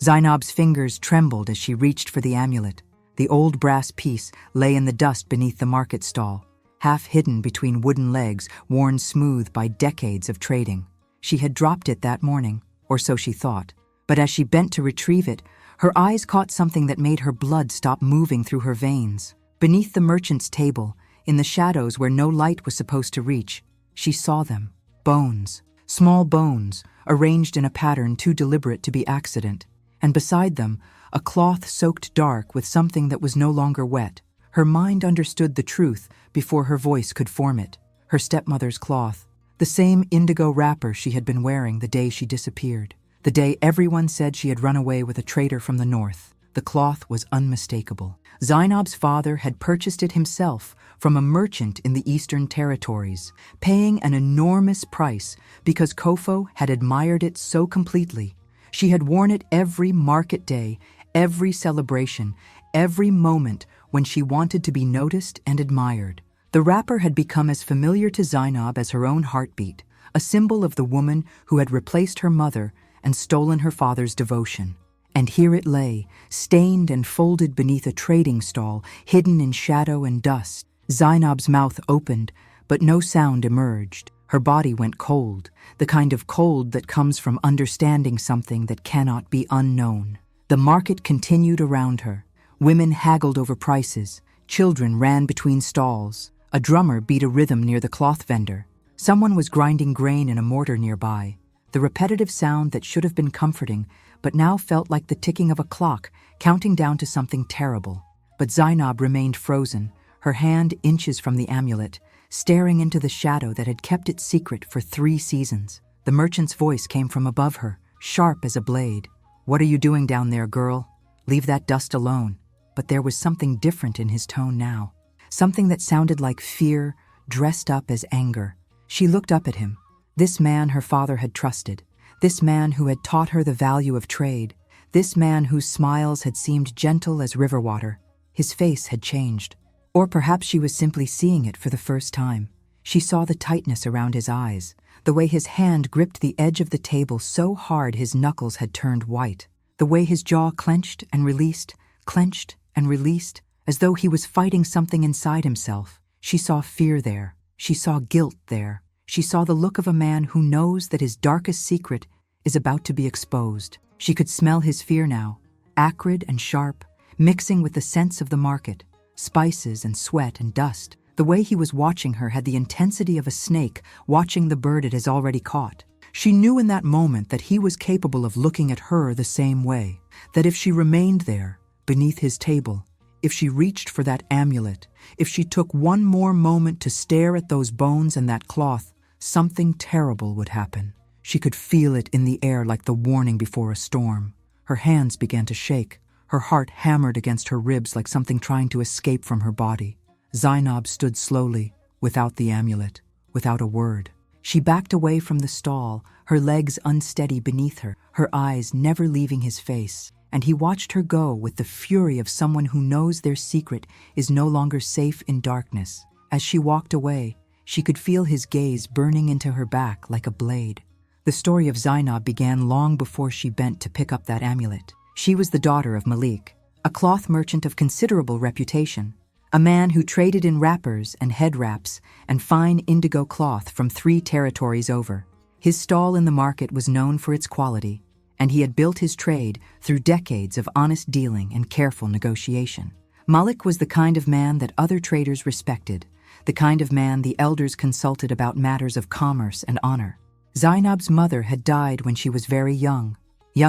Zainab's fingers trembled as she reached for the amulet. The old brass piece lay in the dust beneath the market stall, half hidden between wooden legs worn smooth by decades of trading. She had dropped it that morning, or so she thought, but as she bent to retrieve it, her eyes caught something that made her blood stop moving through her veins. Beneath the merchant's table, in the shadows where no light was supposed to reach, she saw them. Bones. Small bones, arranged in a pattern too deliberate to be accident. And beside them, a cloth soaked dark with something that was no longer wet. Her mind understood the truth before her voice could form it. Her stepmother's cloth. The same indigo wrapper she had been wearing the day she disappeared. The day everyone said she had run away with a trader from the north. The cloth was unmistakable. Zainab's father had purchased it himself from a merchant in the Eastern Territories, paying an enormous price because Kofo had admired it so completely. She had worn it every market day, every celebration, every moment when she wanted to be noticed and admired. The wrapper had become as familiar to Zainab as her own heartbeat, a symbol of the woman who had replaced her mother and stolen her father's devotion. And here it lay, stained and folded beneath a trading stall, hidden in shadow and dust. Zainab's mouth opened, but no sound emerged. Her body went cold, the kind of cold that comes from understanding something that cannot be unknown. The market continued around her. Women haggled over prices. Children ran between stalls. A drummer beat a rhythm near the cloth vendor. Someone was grinding grain in a mortar nearby. The repetitive sound that should have been comforting, but now felt like the ticking of a clock, counting down to something terrible. But Zainab remained frozen, her hand inches from the amulet, staring into the shadow that had kept it secret for 3 seasons. The merchant's voice came from above her, sharp as a blade. "What are you doing down there, girl? Leave that dust alone." But there was something different in his tone now. Something that sounded like fear, dressed up as anger. She looked up at him. This man her father had trusted. This man who had taught her the value of trade. This man whose smiles had seemed gentle as river water. His face had changed. Or perhaps she was simply seeing it for the first time. She saw the tightness around his eyes, the way his hand gripped the edge of the table so hard his knuckles had turned white, the way his jaw clenched, as though he was fighting something inside himself. She saw fear there. She saw guilt there. She saw the look of a man who knows that his darkest secret is about to be exposed. She could smell his fear now, acrid and sharp, mixing with the scents of the market. Spices and sweat and dust. The way he was watching her had the intensity of a snake watching the bird it has already caught. She knew in that moment that he was capable of looking at her the same way, that if she remained there, beneath his table, if she reached for that amulet, if she took one more moment to stare at those bones and that cloth, something terrible would happen. She could feel it in the air like the warning before a storm. Her hands began to shake. Her heart hammered against her ribs like something trying to escape from her body. Zainab stood slowly, without the amulet, without a word. She backed away from the stall, her legs unsteady beneath her, her eyes never leaving his face. And he watched her go with the fury of someone who knows their secret is no longer safe in darkness. As she walked away, she could feel his gaze burning into her back like a blade. The story of Zainab began long before she bent to pick up that amulet. She was the daughter of Malik, a cloth merchant of considerable reputation, a man who traded in wrappers and head wraps and fine indigo cloth from 3 territories over. His stall in the market was known for its quality, and he had built his trade through decades of honest dealing and careful negotiation. Malik was the kind of man that other traders respected, the kind of man the elders consulted about matters of commerce and honor. Zainab's mother had died when she was very young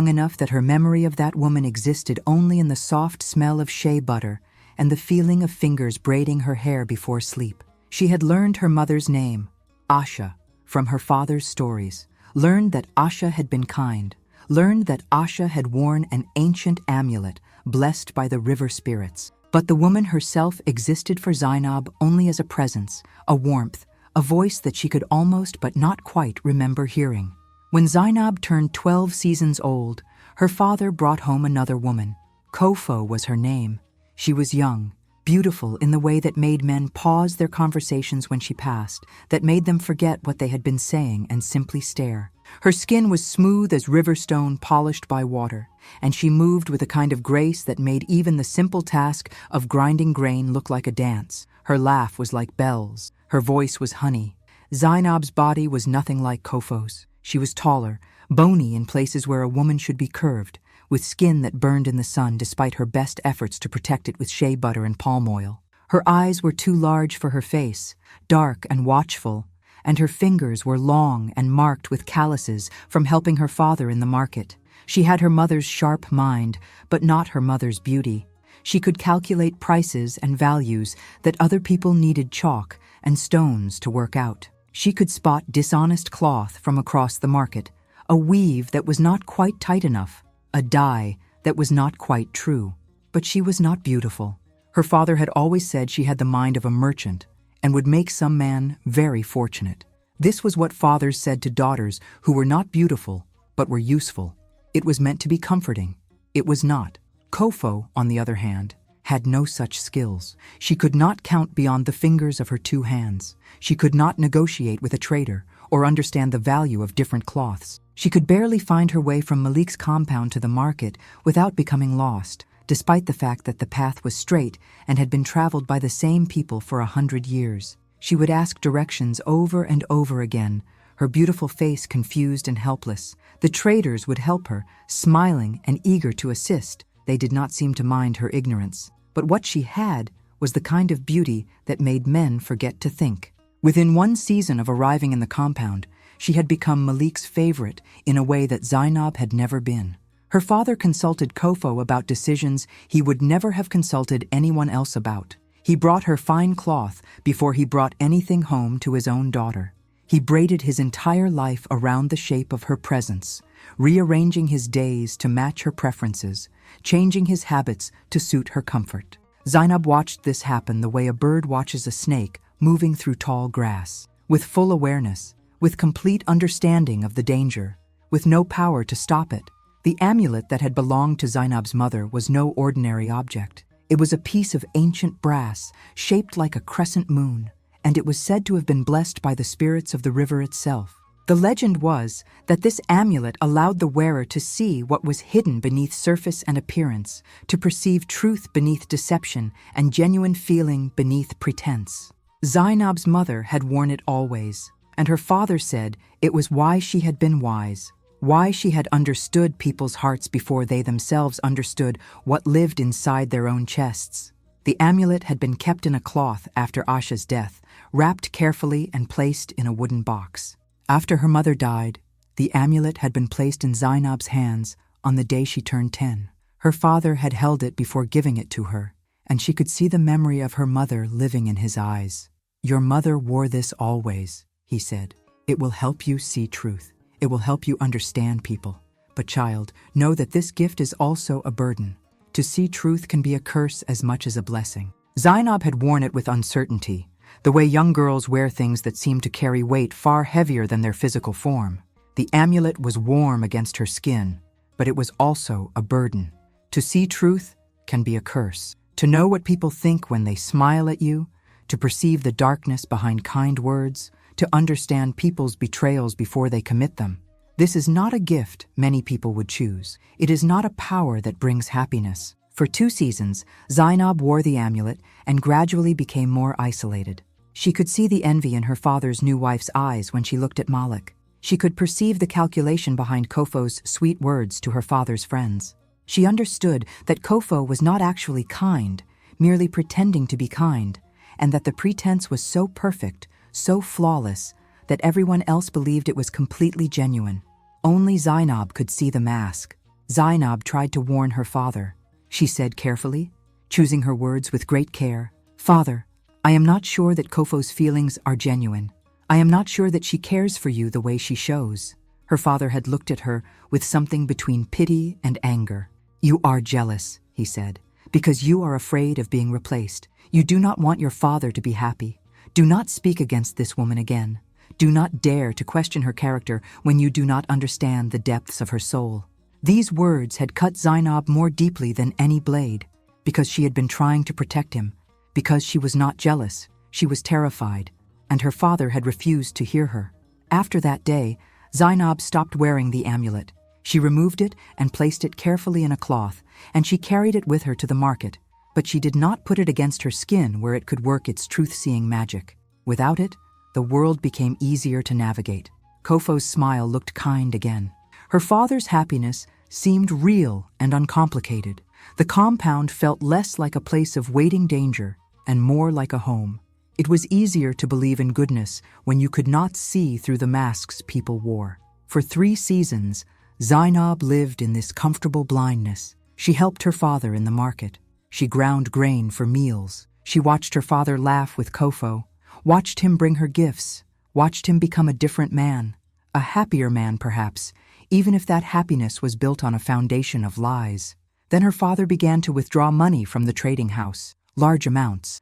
enough that her memory of that woman existed only in the soft smell of shea butter and the feeling of fingers braiding her hair before sleep. She had learned her mother's name, Asha, from her father's stories, learned that Asha had been kind, learned that Asha had worn an ancient amulet blessed by the river spirits. But the woman herself existed for Zainab only as a presence, a warmth, a voice that she could almost but not quite remember hearing. When Zainab turned 12 seasons old, her father brought home another woman. Kofo was her name. She was young, beautiful in the way that made men pause their conversations when she passed, that made them forget what they had been saying and simply stare. Her skin was smooth as river stone polished by water, and she moved with a kind of grace that made even the simple task of grinding grain look like a dance. Her laugh was like bells. Her voice was honey. Zainab's body was nothing like Kofo's. She was taller, bony in places where a woman should be curved, with skin that burned in the sun despite her best efforts to protect it with shea butter and palm oil. Her eyes were too large for her face, dark and watchful, and her fingers were long and marked with calluses from helping her father in the market. She had her mother's sharp mind, but not her mother's beauty. She could calculate prices and values that other people needed chalk and stones to work out. She could spot dishonest cloth from across the market, a weave that was not quite tight enough, a dye that was not quite true. But she was not beautiful. Her father had always said she had the mind of a merchant and would make some man very fortunate. This was what fathers said to daughters who were not beautiful but were useful. It was meant to be comforting. It was not. Kofo, on the other hand, had no such skills. She could not count beyond the fingers of her two hands. She could not negotiate with a trader or understand the value of different cloths. She could barely find her way from Malik's compound to the market without becoming lost, despite the fact that the path was straight and had been traveled by the same people for 100 years. She would ask directions over and over again, her beautiful face confused and helpless. The traders would help her, smiling and eager to assist. They did not seem to mind her ignorance. But what she had was the kind of beauty that made men forget to think. Within one season of arriving in the compound, she had become Malik's favorite in a way that Zainab had never been. Her father consulted Kofo about decisions he would never have consulted anyone else about. He brought her fine cloth before he brought anything home to his own daughter. He braided his entire life around the shape of her presence, rearranging his days to match her preferences, changing his habits to suit her comfort. Zainab watched this happen the way a bird watches a snake moving through tall grass, with full awareness, with complete understanding of the danger, with no power to stop it. The amulet that had belonged to Zainab's mother was no ordinary object. It was a piece of ancient brass, shaped like a crescent moon, and it was said to have been blessed by the spirits of the river itself. The legend was that this amulet allowed the wearer to see what was hidden beneath surface and appearance, to perceive truth beneath deception and genuine feeling beneath pretense. Zainab's mother had worn it always, and her father said it was why she had been wise, why she had understood people's hearts before they themselves understood what lived inside their own chests. The amulet had been kept in a cloth after Asha's death, wrapped carefully and placed in a wooden box. After her mother died, the amulet had been placed in Zainab's hands on the day she turned 10. Her father had held it before giving it to her, and she could see the memory of her mother living in his eyes. "Your mother wore this always," he said. "It will help you see truth. It will help you understand people. But child, know that this gift is also a burden. To see truth can be a curse as much as a blessing." Zainab had worn it with uncertainty, the way young girls wear things that seem to carry weight far heavier than their physical form. The amulet was warm against her skin, but it was also a burden. To see truth can be a curse. To know what people think when they smile at you, to perceive the darkness behind kind words, to understand people's betrayals before they commit them. This is not a gift many people would choose. It is not a power that brings happiness. For 2 seasons, Zainab wore the amulet and gradually became more isolated. She could see the envy in her father's new wife's eyes when she looked at Malik. She could perceive the calculation behind Kofo's sweet words to her father's friends. She understood that Kofo was not actually kind, merely pretending to be kind, and that the pretense was so perfect, so flawless, that everyone else believed it was completely genuine. Only Zainab could see the mask. Zainab tried to warn her father. She said carefully, choosing her words with great care, "Father, I am not sure that Kofo's feelings are genuine. I am not sure that she cares for you the way she shows." Her father had looked at her with something between pity and anger. "You are jealous," he said, "because you are afraid of being replaced. You do not want your father to be happy. Do not speak against this woman again. Do not dare to question her character when you do not understand the depths of her soul." These words had cut Zainab more deeply than any blade, because she had been trying to protect him, because she was not jealous, she was terrified, and her father had refused to hear her. After that day, Zainab stopped wearing the amulet. She removed it and placed it carefully in a cloth, and she carried it with her to the market. But she did not put it against her skin where it could work its truth-seeing magic. Without it, the world became easier to navigate. Kofo's smile looked kind again. Her father's happiness seemed real and uncomplicated. The compound felt less like a place of waiting danger and more like a home. It was easier to believe in goodness when you could not see through the masks people wore. For 3 seasons, Zainab lived in this comfortable blindness. She helped her father in the market. She ground grain for meals. She watched her father laugh with Kofo, watched him bring her gifts, watched him become a different man, a happier man perhaps, even if that happiness was built on a foundation of lies. Then her father began to withdraw money from the trading house, large amounts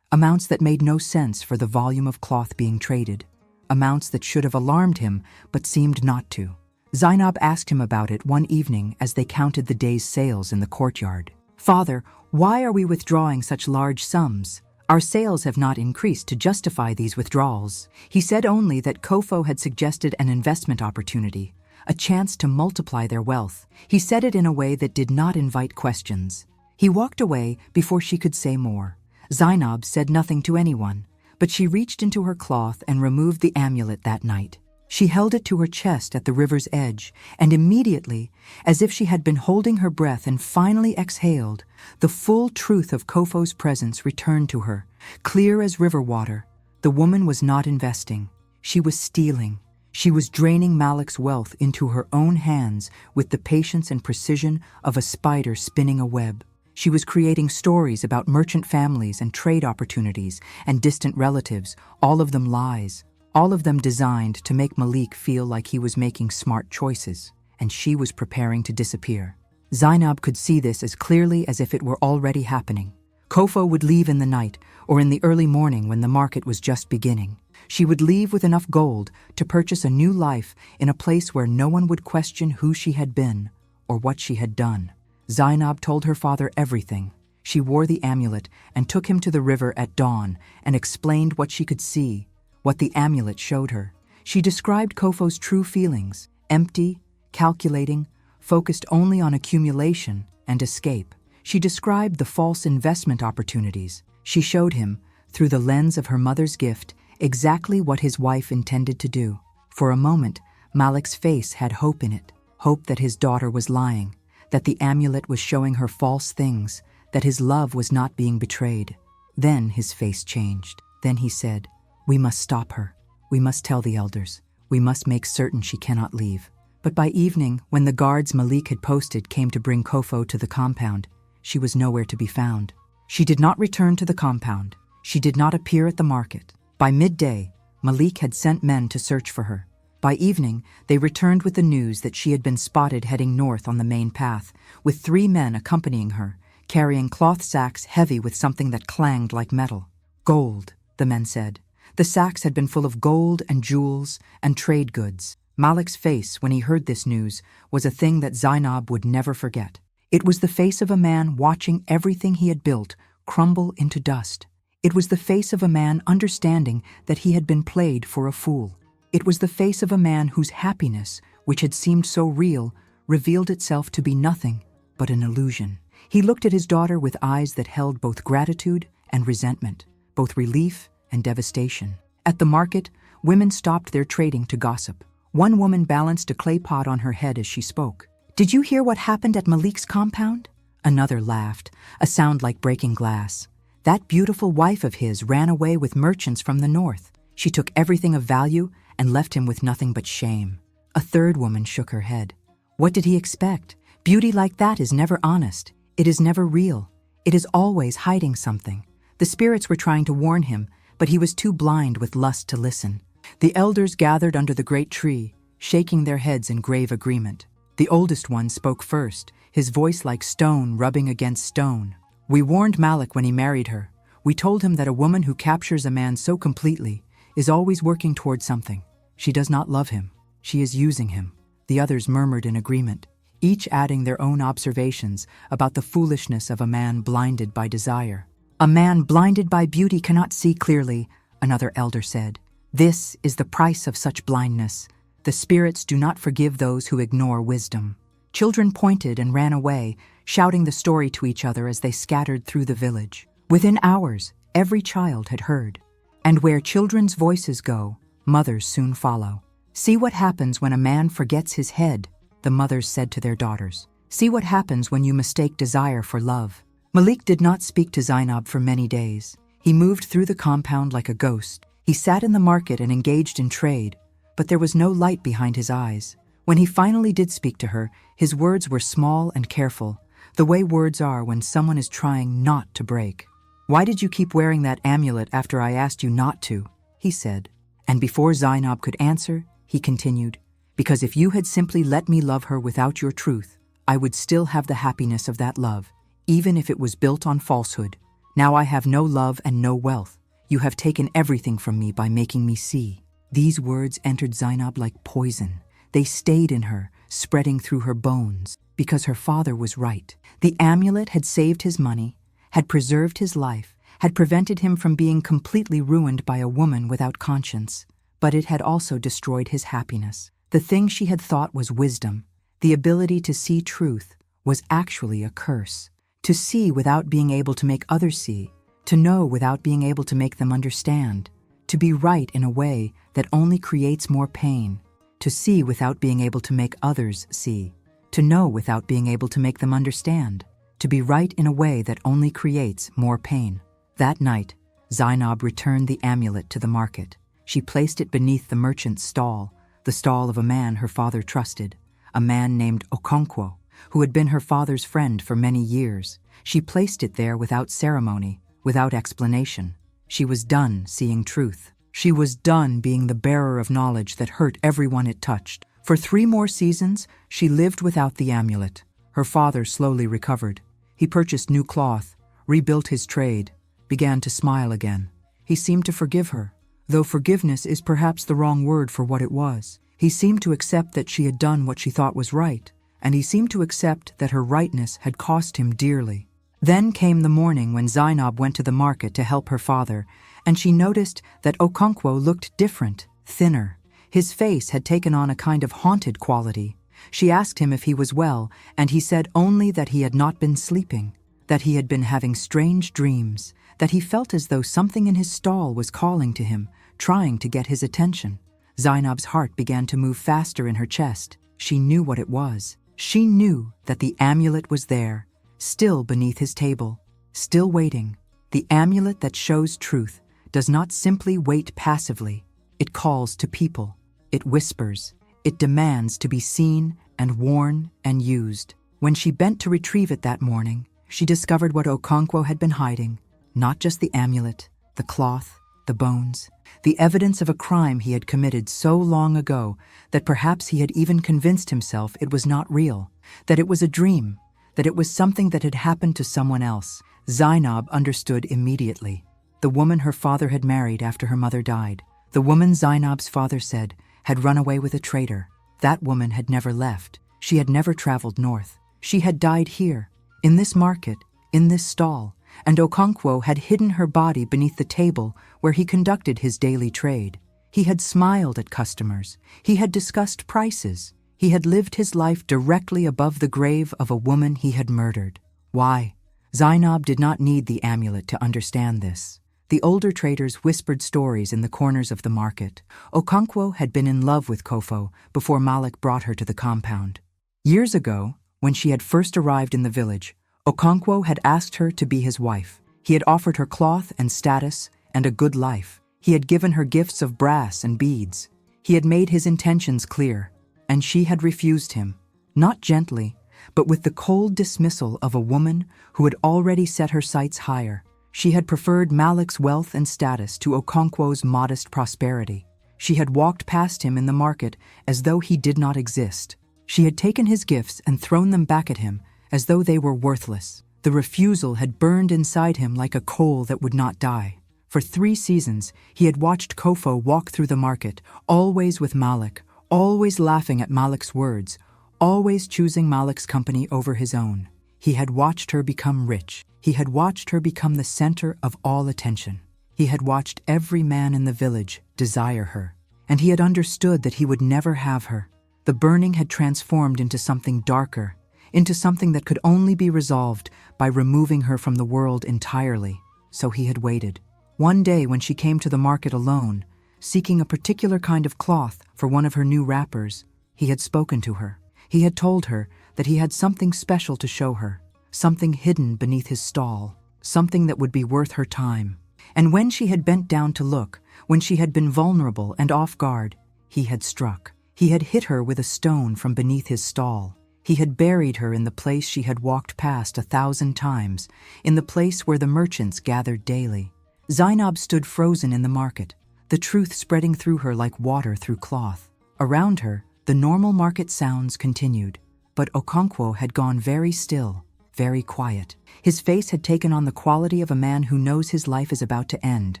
that made no sense for the volume of cloth being traded, amounts that should have alarmed him but seemed not to. Zainab asked him about it one evening as they counted the day's sales in the courtyard. "Father, why are we withdrawing such large sums? Our sales have not increased to justify these withdrawals." He said only that Kofo had suggested an investment opportunity, a chance to multiply their wealth. He said it in a way that did not invite questions. He walked away before she could say more. Zainab said nothing to anyone, but she reached into her cloth and removed the amulet that night. She held it to her chest at the river's edge, and immediately, as if she had been holding her breath and finally exhaled, the full truth of Kofo's presence returned to her, clear as river water. The woman was not investing. She was stealing. She was draining Malik's wealth into her own hands with the patience and precision of a spider spinning a web. She was creating stories about merchant families and trade opportunities and distant relatives, all of them lies. All of them designed to make Malik feel like he was making smart choices, and she was preparing to disappear. Zainab could see this as clearly as if it were already happening. Kofo would leave in the night or in the early morning when the market was just beginning. She would leave with enough gold to purchase a new life in a place where no one would question who she had been or what she had done. Zainab told her father everything. She wore the amulet and took him to the river at dawn and explained what she could see, what the amulet showed her. She described Kofo's true feelings, empty, calculating, focused only on accumulation and escape. She described the false investment opportunities. She showed him, through the lens of her mother's gift, exactly what his wife intended to do. For a moment, Malik's face had hope in it, hope that his daughter was lying, that the amulet was showing her false things, that his love was not being betrayed. Then his face changed. Then he said, "We must stop her. We must tell the elders. We must make certain she cannot leave." But by evening, when the guards Malik had posted came to bring Kofo to the compound, she was nowhere to be found. She did not return to the compound. She did not appear at the market. By midday, Malik had sent men to search for her. By evening, they returned with the news that she had been spotted heading north on the main path, with 3 men accompanying her, carrying cloth sacks heavy with something that clanged like metal. "Gold," the men said. The sacks had been full of gold and jewels and trade goods. Malik's face, when he heard this news, was a thing that Zainab would never forget. It was the face of a man watching everything he had built crumble into dust. It was the face of a man understanding that he had been played for a fool. It was the face of a man whose happiness, which had seemed so real, revealed itself to be nothing but an illusion. He looked at his daughter with eyes that held both gratitude and resentment, both relief and devastation. At the market, women stopped their trading to gossip. One woman balanced a clay pot on her head as she spoke. "Did you hear what happened at Malik's compound?" Another laughed, a sound like breaking glass. "That beautiful wife of his ran away with merchants from the north. She took everything of value and left him with nothing but shame." A third woman shook her head. "What did he expect? Beauty like that is never honest. It is never real. It is always hiding something. The spirits were trying to warn him, but he was too blind with lust to listen." The elders gathered under the great tree, shaking their heads in grave agreement. The oldest one spoke first, his voice like stone rubbing against stone. "We warned Malik when he married her. We told him that a woman who captures a man so completely is always working toward something. She does not love him. She is using him." The others murmured in agreement, each adding their own observations about the foolishness of a man blinded by desire. "A man blinded by beauty cannot see clearly," another elder said. "This is the price of such blindness. The spirits do not forgive those who ignore wisdom. Children pointed and ran away, shouting the story to each other as they scattered through the village. Within hours, every child had heard. And where children's voices go, mothers soon follow. "See what happens when a man forgets his head," the mothers said to their daughters. "See what happens when you mistake desire for love." Malik did not speak to Zainab for many days. He moved through the compound like a ghost. He sat in the market and engaged in trade, but there was no light behind his eyes. When he finally did speak to her, his words were small and careful, the way words are when someone is trying not to break. "Why did you keep wearing that amulet after I asked you not to?" he said. And before Zainab could answer, he continued, "Because if you had simply let me love her without your truth, I would still have the happiness of that love, even if it was built on falsehood. Now I have no love and no wealth. You have taken everything from me by making me see." These words entered Zainab like poison. They stayed in her, spreading through her bones, because her father was right. The amulet had saved his money, had preserved his life, had prevented him from being completely ruined by a woman without conscience, but it had also destroyed his happiness. The thing she had thought was wisdom, the ability to see truth, was actually a curse. To see without being able to make others see, to know without being able to make them understand, to be right in a way that only creates more pain, to see without being able to make others see, to know without being able to make them understand, to be right in a way that only creates more pain. That night, Zainab returned the amulet to the market. She placed it beneath the merchant's stall, the stall of a man her father trusted, a man named Okonkwo, who had been her father's friend for many years. She placed it there without ceremony, without explanation. She was done seeing truth. She was done being the bearer of knowledge that hurt everyone it touched. For 3 more seasons, she lived without the amulet. Her father slowly recovered. He purchased new cloth, rebuilt his trade, began to smile again. He seemed to forgive her, though forgiveness is perhaps the wrong word for what it was. He seemed to accept that she had done what she thought was right, and he seemed to accept that her rightness had cost him dearly. Then came the morning when Zainab went to the market to help her father, and she noticed that Okonkwo looked different, thinner. His face had taken on a kind of haunted quality. She asked him if he was well, and he said only that he had not been sleeping, that he had been having strange dreams, that he felt as though something in his stall was calling to him, trying to get his attention. Zainab's heart began to move faster in her chest. She knew what it was. She knew that the amulet was there, still beneath his table, still waiting. The amulet that shows truth does not simply wait passively. It calls to people. It whispers. It demands to be seen and worn and used. When she bent to retrieve it that morning, she discovered what Okonkwo had been hiding. Not just the amulet, the cloth, the bones, the evidence of a crime he had committed so long ago that perhaps he had even convinced himself it was not real, that it was a dream, that it was something that had happened to someone else. Zainab understood immediately. The woman her father had married after her mother died, the woman Zainab's father said had run away with a traitor. That woman had never left. She had never traveled north. She had died here, in this market, in this stall, and Okonkwo had hidden her body beneath the table where he conducted his daily trade. He had smiled at customers. He had discussed prices. He had lived his life directly above the grave of a woman he had murdered. Why? Zainab did not need the amulet to understand this. The older traders whispered stories in the corners of the market. Okonkwo had been in love with Kofo before Malik brought her to the compound. Years ago, when she had first arrived in the village, Okonkwo had asked her to be his wife. He had offered her cloth and status and a good life. He had given her gifts of brass and beads. He had made his intentions clear, and she had refused him, not gently, but with the cold dismissal of a woman who had already set her sights higher. She had preferred Malik's wealth and status to Okonkwo's modest prosperity. She had walked past him in the market as though he did not exist. She had taken his gifts and thrown them back at him as though they were worthless. The refusal had burned inside him like a coal that would not die. For 3 seasons, he had watched Kofo walk through the market, always with Malik, always laughing at Malik's words, always choosing Malik's company over his own. He had watched her become rich. He had watched her become the center of all attention. He had watched every man in the village desire her. and he had understood that he would never have her. The burning had transformed into something darker, into something that could only be resolved by removing her from the world entirely. So he had waited. One day when she came to the market alone, seeking a particular kind of cloth for one of her new wrappers, he had spoken to her. He had told her that he had something special to show her, something hidden beneath his stall, something that would be worth her time. And when she had bent down to look, when she had been vulnerable and off guard, he had struck. He had hit her with a stone from beneath his stall. He had buried her in the place she had walked past 1,000 times, in the place where the merchants gathered daily. Zainab stood frozen in the market, the truth spreading through her like water through cloth. Around her, the normal market sounds continued, but Okonkwo had gone very still, very quiet. His face had taken on the quality of a man who knows his life is about to end.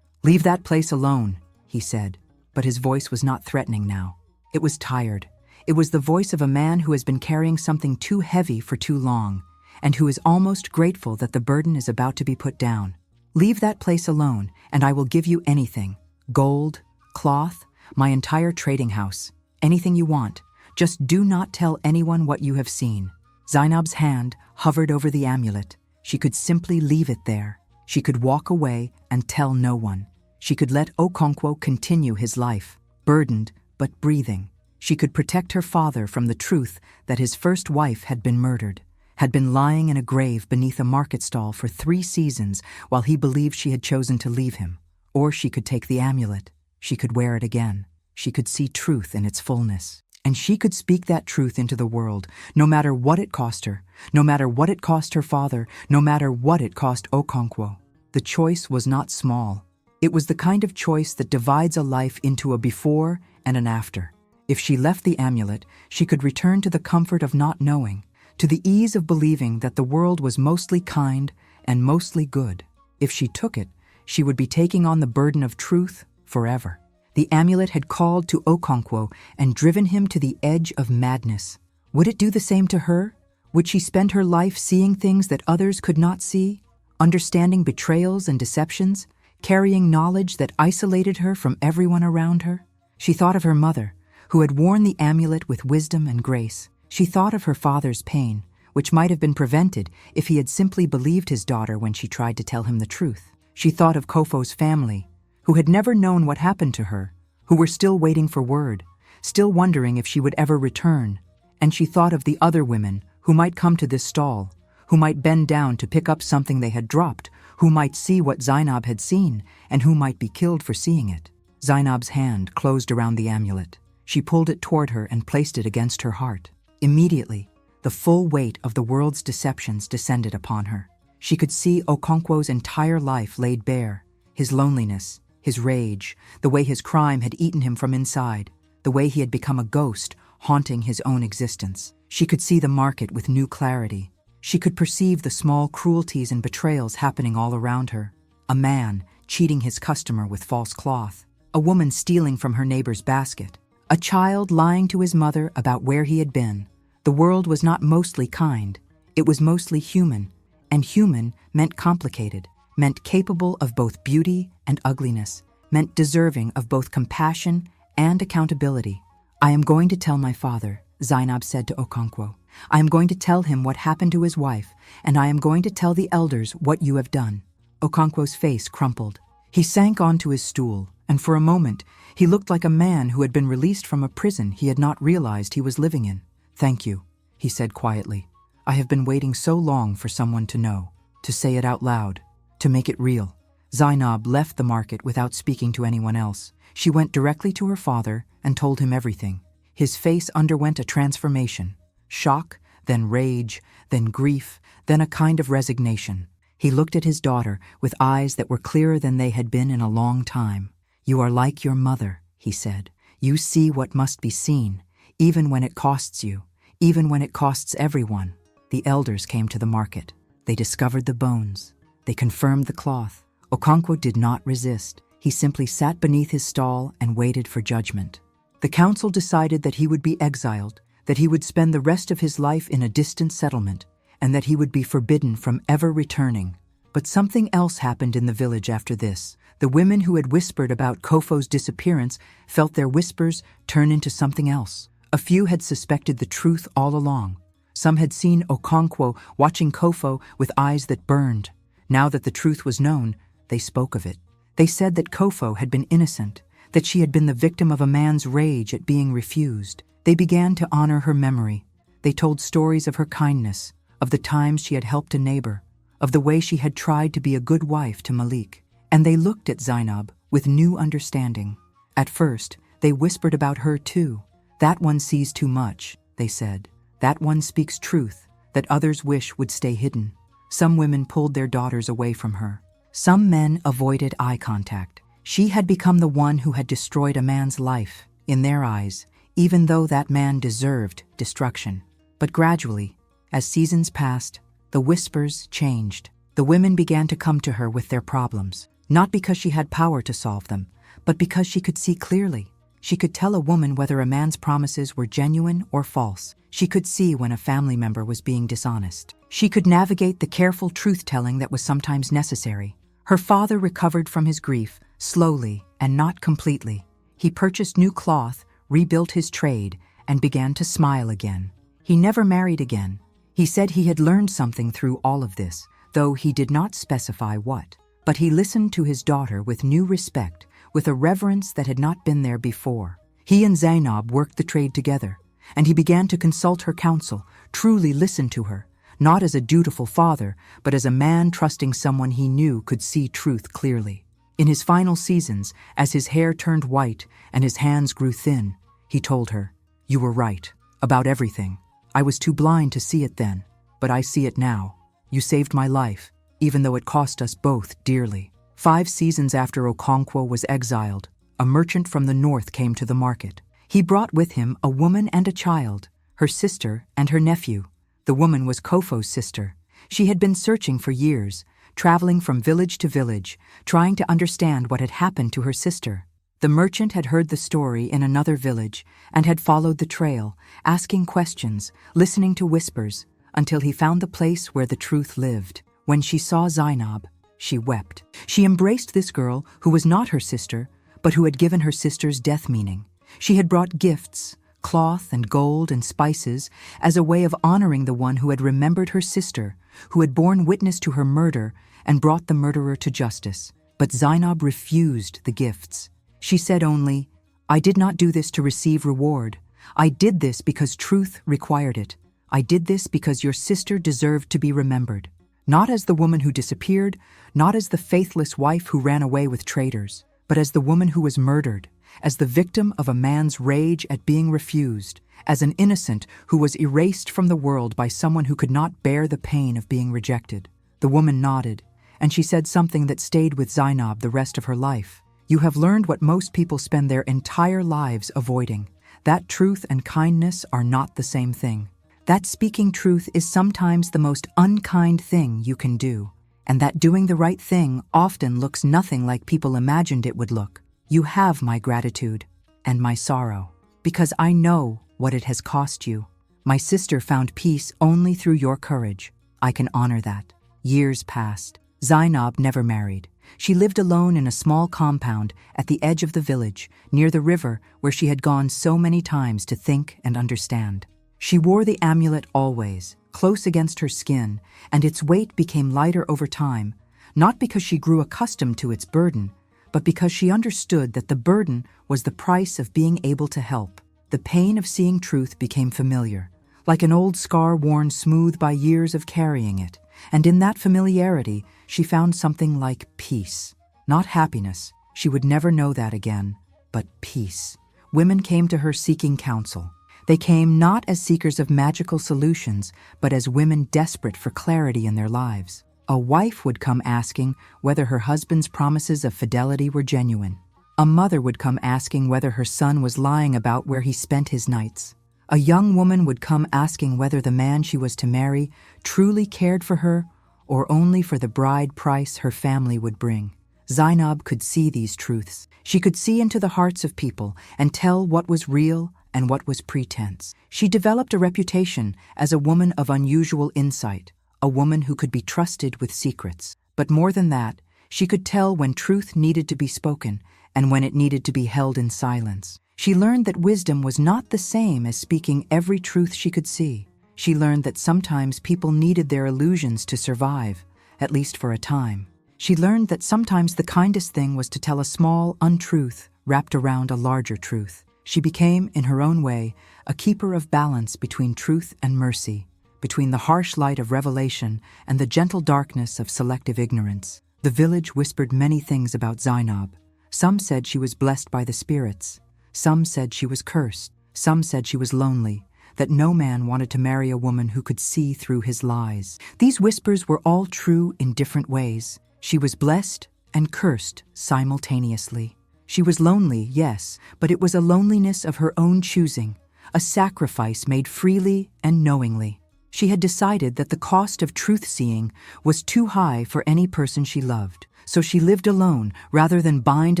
"Leave that place alone," he said, but his voice was not threatening now. It was tired. It was the voice of a man who has been carrying something too heavy for too long, and who is almost grateful that the burden is about to be put down. "Leave that place alone, and I will give you anything. Gold, cloth, my entire trading house. Anything you want. Just do not tell anyone what you have seen." Zainab's hand hovered over the amulet. She could simply leave it there. She could walk away and tell no one. She could let Okonkwo continue his life, burdened but breathing. She could protect her father from the truth that his first wife had been murdered, had been lying in a grave beneath a market stall for 3 seasons while he believed she had chosen to leave him. Or she could take the amulet. She could wear it again. She could see truth in its fullness. And she could speak that truth into the world, no matter what it cost her, no matter what it cost her father, no matter what it cost Okonkwo. The choice was not small. It was the kind of choice that divides a life into a before and an after. If she left the amulet, she could return to the comfort of not knowing, to the ease of believing that the world was mostly kind and mostly good. If she took it, she would be taking on the burden of truth forever. The amulet had called to Okonkwo and driven him to the edge of madness. Would it do the same to her? Would she spend her life seeing things that others could not see, understanding betrayals and deceptions, carrying knowledge that isolated her from everyone around her? She thought of her mother, who had worn the amulet with wisdom and grace. She thought of her father's pain, which might have been prevented if he had simply believed his daughter when she tried to tell him the truth. She thought of Kofo's family, who had never known what happened to her, who were still waiting for word, still wondering if she would ever return. And she thought of the other women who might come to this stall, who might bend down to pick up something they had dropped, who might see what Zainab had seen, and who might be killed for seeing it. Zainab's hand closed around the amulet. She pulled it toward her and placed it against her heart. Immediately, the full weight of the world's deceptions descended upon her. She could see Okonkwo's entire life laid bare, his loneliness, his rage, the way his crime had eaten him from inside, the way he had become a ghost haunting his own existence. She could see the market with new clarity. She could perceive the small cruelties and betrayals happening all around her. A man cheating his customer with false cloth, a woman stealing from her neighbor's basket, a child lying to his mother about where he had been. The world was not mostly kind, it was mostly human, and human meant complicated, meant capable of both beauty and ugliness, meant deserving of both compassion and accountability. "I am going to tell my father," Zainab said to Okonkwo. "I am going to tell him what happened to his wife, and I am going to tell the elders what you have done." Okonkwo's face crumpled. He sank onto his stool, and for a moment, he looked like a man who had been released from a prison he had not realized he was living in. "Thank you," he said quietly. "I have been waiting so long for someone to know, to say it out loud, to make it real." Zainab left the market without speaking to anyone else. She went directly to her father and told him everything. His face underwent a transformation. Shock, then rage, then grief, then a kind of resignation. He looked at his daughter with eyes that were clearer than they had been in a long time. "You are like your mother," he said. "You see what must be seen, even when it costs you, even when it costs everyone." The elders came to the market. They discovered the bones. They confirmed the cloth. Okonkwo did not resist. He simply sat beneath his stall and waited for judgment. The council decided that he would be exiled, that he would spend the rest of his life in a distant settlement, and that he would be forbidden from ever returning. But something else happened in the village after this. The women who had whispered about Kofo's disappearance felt their whispers turn into something else. A few had suspected the truth all along. Some had seen Okonkwo watching Kofo with eyes that burned. Now that the truth was known, they spoke of it. They said that Kofo had been innocent, that she had been the victim of a man's rage at being refused. They began to honor her memory. They told stories of her kindness, of the times she had helped a neighbor, of the way she had tried to be a good wife to Malik. And they looked at Zainab with new understanding. At first, they whispered about her too. That one sees too much, they said. That one speaks truth that others wish would stay hidden. Some women pulled their daughters away from her. Some men avoided eye contact. She had become the one who had destroyed a man's life, in their eyes, even though that man deserved destruction. But gradually, as seasons passed, the whispers changed. The women began to come to her with their problems, not because she had power to solve them, but because she could see clearly. She could tell a woman whether a man's promises were genuine or false. She could see when a family member was being dishonest. She could navigate the careful truth-telling that was sometimes necessary. Her father recovered from his grief, slowly and not completely. He purchased new cloth, rebuilt his trade, and began to smile again. He never married again. He said he had learned something through all of this, though he did not specify what. But he listened to his daughter with new respect, with a reverence that had not been there before. He and Zainab worked the trade together, and he began to consult her counsel, truly listen to her, not as a dutiful father, but as a man trusting someone he knew could see truth clearly. In his final seasons, as his hair turned white and his hands grew thin, he told her, "You were right, about everything. I was too blind to see it then, but I see it now. You saved my life, even though it cost us both dearly." 5 seasons after Okonkwo was exiled, a merchant from the north came to the market. He brought with him a woman and a child, her sister and her nephew. The woman was Kofo's sister. She had been searching for years, traveling from village to village, trying to understand what had happened to her sister. The merchant had heard the story in another village and had followed the trail, asking questions, listening to whispers, until he found the place where the truth lived. When she saw Zainab, she wept. She embraced this girl who was not her sister, but who had given her sister's death meaning. She had brought gifts, cloth and gold and spices, as a way of honoring the one who had remembered her sister, who had borne witness to her murder and brought the murderer to justice. But Zainab refused the gifts. She said only, "I did not do this to receive reward. I did this because truth required it. I did this because your sister deserved to be remembered. Not as the woman who disappeared, not as the faithless wife who ran away with traitors, but as the woman who was murdered, as the victim of a man's rage at being refused, as an innocent who was erased from the world by someone who could not bear the pain of being rejected." The woman nodded, and she said something that stayed with Zainab the rest of her life. "You have learned what most people spend their entire lives avoiding. That truth and kindness are not the same thing. That speaking truth is sometimes the most unkind thing you can do, and that doing the right thing often looks nothing like people imagined it would look. You have my gratitude and my sorrow, because I know what it has cost you. My sister found peace only through your courage. I can honor that." Years passed. Zainab never married. She lived alone in a small compound at the edge of the village, near the river where she had gone so many times to think and understand. She wore the amulet always, close against her skin, and its weight became lighter over time, not because she grew accustomed to its burden, but because she understood that the burden was the price of being able to help. The pain of seeing truth became familiar, like an old scar worn smooth by years of carrying it, and in that familiarity she found something like peace. Not happiness, she would never know that again, but peace. Women came to her seeking counsel. They came not as seekers of magical solutions, but as women desperate for clarity in their lives. A wife would come asking whether her husband's promises of fidelity were genuine. A mother would come asking whether her son was lying about where he spent his nights. A young woman would come asking whether the man she was to marry truly cared for her or only for the bride price her family would bring. Zainab could see these truths. She could see into the hearts of people and tell what was real and what was pretense. She developed a reputation as a woman of unusual insight, a woman who could be trusted with secrets. But more than that, She could tell when truth needed to be spoken and when it needed to be held in silence. She learned that wisdom was not the same as speaking every truth she could see. She learned that sometimes people needed their illusions to survive, at least for a time. She learned that sometimes the kindest thing was to tell a small untruth wrapped around a larger truth. She became, in her own way, a keeper of balance between truth and mercy, between the harsh light of revelation and the gentle darkness of selective ignorance. The village whispered many things about Zainab. Some said she was blessed by the spirits. Some said she was cursed. Some said she was lonely, that no man wanted to marry a woman who could see through his lies. These whispers were all true in different ways. She was blessed and cursed simultaneously. She was lonely, yes, but it was a loneliness of her own choosing, a sacrifice made freely and knowingly. She had decided that the cost of truth-seeing was too high for any person she loved, so she lived alone rather than bind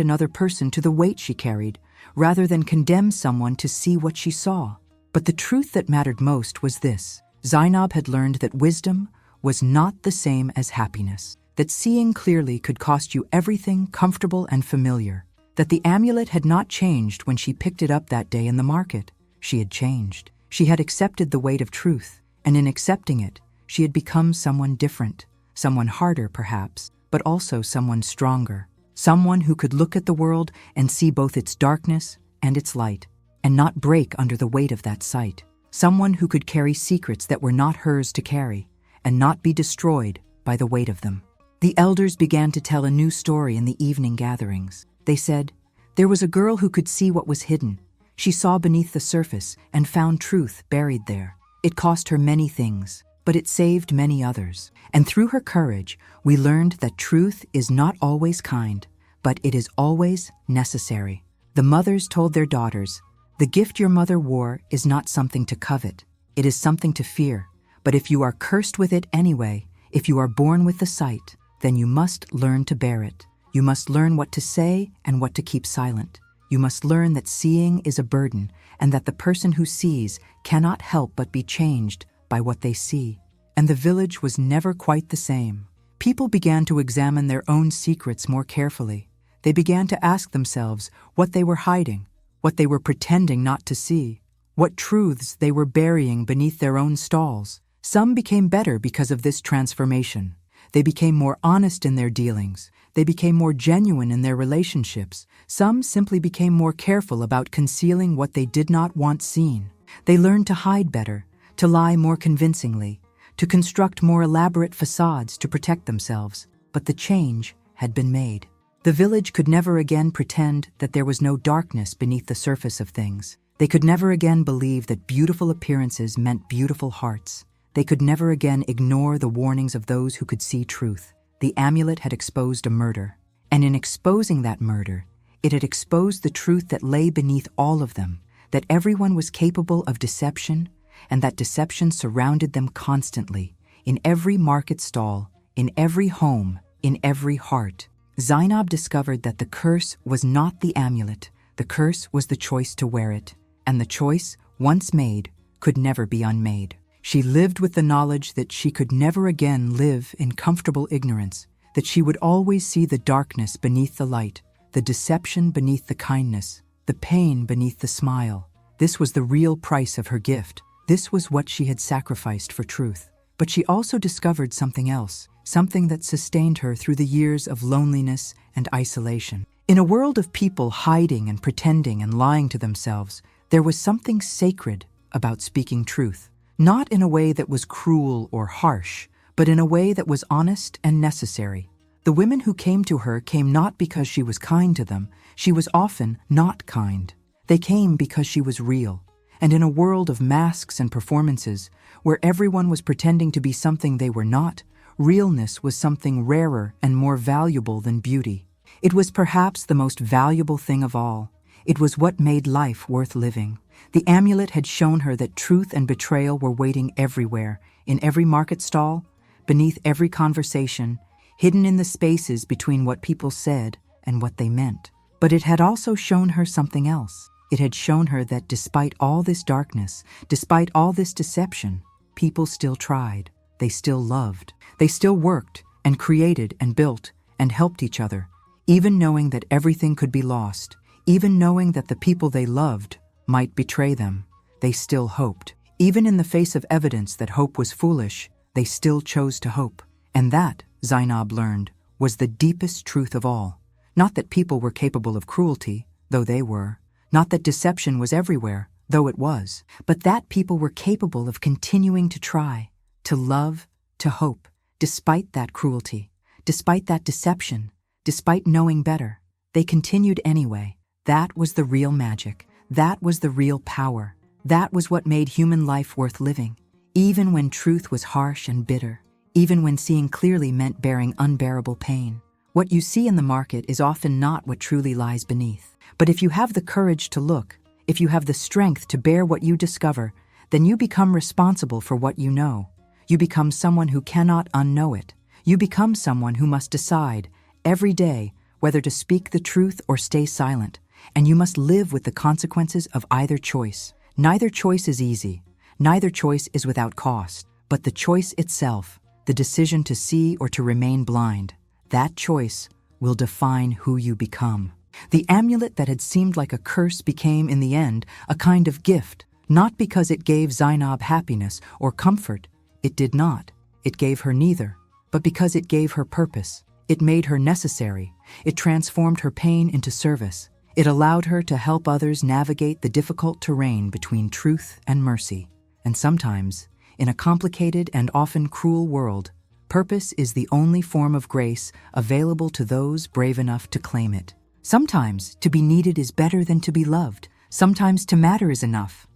another person to the weight she carried, rather than condemn someone to see what she saw. But the truth that mattered most was this: Zainab had learned that wisdom was not the same as happiness, that seeing clearly could cost you everything comfortable and familiar, that the amulet had not changed when she picked it up that day in the market. She had changed. She had accepted the weight of truth, and in accepting it, she had become someone different, someone harder perhaps, but also someone stronger, someone who could look at the world and see both its darkness and its light, and not break under the weight of that sight, someone who could carry secrets that were not hers to carry, and not be destroyed by the weight of them. The elders began to tell a new story in the evening gatherings. They said, there was a girl who could see what was hidden. She saw beneath the surface and found truth buried there. It cost her many things, but it saved many others. And through her courage, we learned that truth is not always kind, but it is always necessary. The mothers told their daughters, the gift your mother wore is not something to covet. It is something to fear. But if you are cursed with it anyway, if you are born with the sight, then you must learn to bear it. You must learn what to say and what to keep silent. You must learn that seeing is a burden, and that the person who sees cannot help but be changed by what they see. And the village was never quite the same. People began to examine their own secrets more carefully. They began to ask themselves what they were hiding, what they were pretending not to see, what truths they were burying beneath their own stalls. Some became better because of this transformation. They became more honest in their dealings. They became more genuine in their relationships. Some simply became more careful about concealing what they did not want seen. They learned to hide better, to lie more convincingly, to construct more elaborate facades to protect themselves. But the change had been made. The village could never again pretend that there was no darkness beneath the surface of things. They could never again believe that beautiful appearances meant beautiful hearts. They could never again ignore the warnings of those who could see truth. The amulet had exposed a murder, and in exposing that murder, it had exposed the truth that lay beneath all of them, that everyone was capable of deception, and that deception surrounded them constantly, in every market stall, in every home, in every heart. Zainab discovered that the curse was not the amulet. The curse was the choice to wear it, and the choice, once made, could never be unmade. She lived with the knowledge that she could never again live in comfortable ignorance, that she would always see the darkness beneath the light, the deception beneath the kindness, the pain beneath the smile. This was the real price of her gift. This was what she had sacrificed for truth. But she also discovered something else, something that sustained her through the years of loneliness and isolation. In a world of people hiding and pretending and lying to themselves, there was something sacred about speaking truth. Not in a way that was cruel or harsh, but in a way that was honest and necessary. The women who came to her came not because she was kind to them. She was often not kind. They came because she was real. And in a world of masks and performances, where everyone was pretending to be something they were not, realness was something rarer and more valuable than beauty. It was perhaps the most valuable thing of all. It was what made life worth living. The amulet had shown her that truth and betrayal were waiting everywhere, in every market stall, beneath every conversation, hidden in the spaces between what people said and what they meant. But it had also shown her something else. It had shown her that despite all this darkness, despite all this deception, people still tried. They still loved. They still worked and created and built and helped each other, even knowing that everything could be lost, even knowing that the people they loved might betray them. They still hoped. Even in the face of evidence that hope was foolish, they still chose to hope. And that, Zainab learned, was the deepest truth of all. Not that people were capable of cruelty, though they were. Not that deception was everywhere, though it was. But that people were capable of continuing to try, to love, to hope, despite that cruelty, despite that deception, despite knowing better. They continued anyway. That was the real magic. That was the real power. That was what made human life worth living, even when truth was harsh and bitter, even when seeing clearly meant bearing unbearable pain. What you see in the market is often not what truly lies beneath. But if you have the courage to look, if you have the strength to bear what you discover, then you become responsible for what you know. You become someone who cannot unknow it. You become someone who must decide, every day, whether to speak the truth or stay silent. And you must live with the consequences of either choice. Neither choice is easy. Neither choice is without cost. But the choice itself, the decision to see or to remain blind, that choice will define who you become. The amulet that had seemed like a curse became, in the end, a kind of gift, not because it gave Zainab happiness or comfort. It did not. It gave her neither. But because it gave her purpose. It made her necessary. It transformed her pain into service. It allowed her to help others navigate the difficult terrain between truth and mercy. And sometimes, in a complicated and often cruel world, purpose is the only form of grace available to those brave enough to claim it. Sometimes, to be needed is better than to be loved. Sometimes to matter is enough.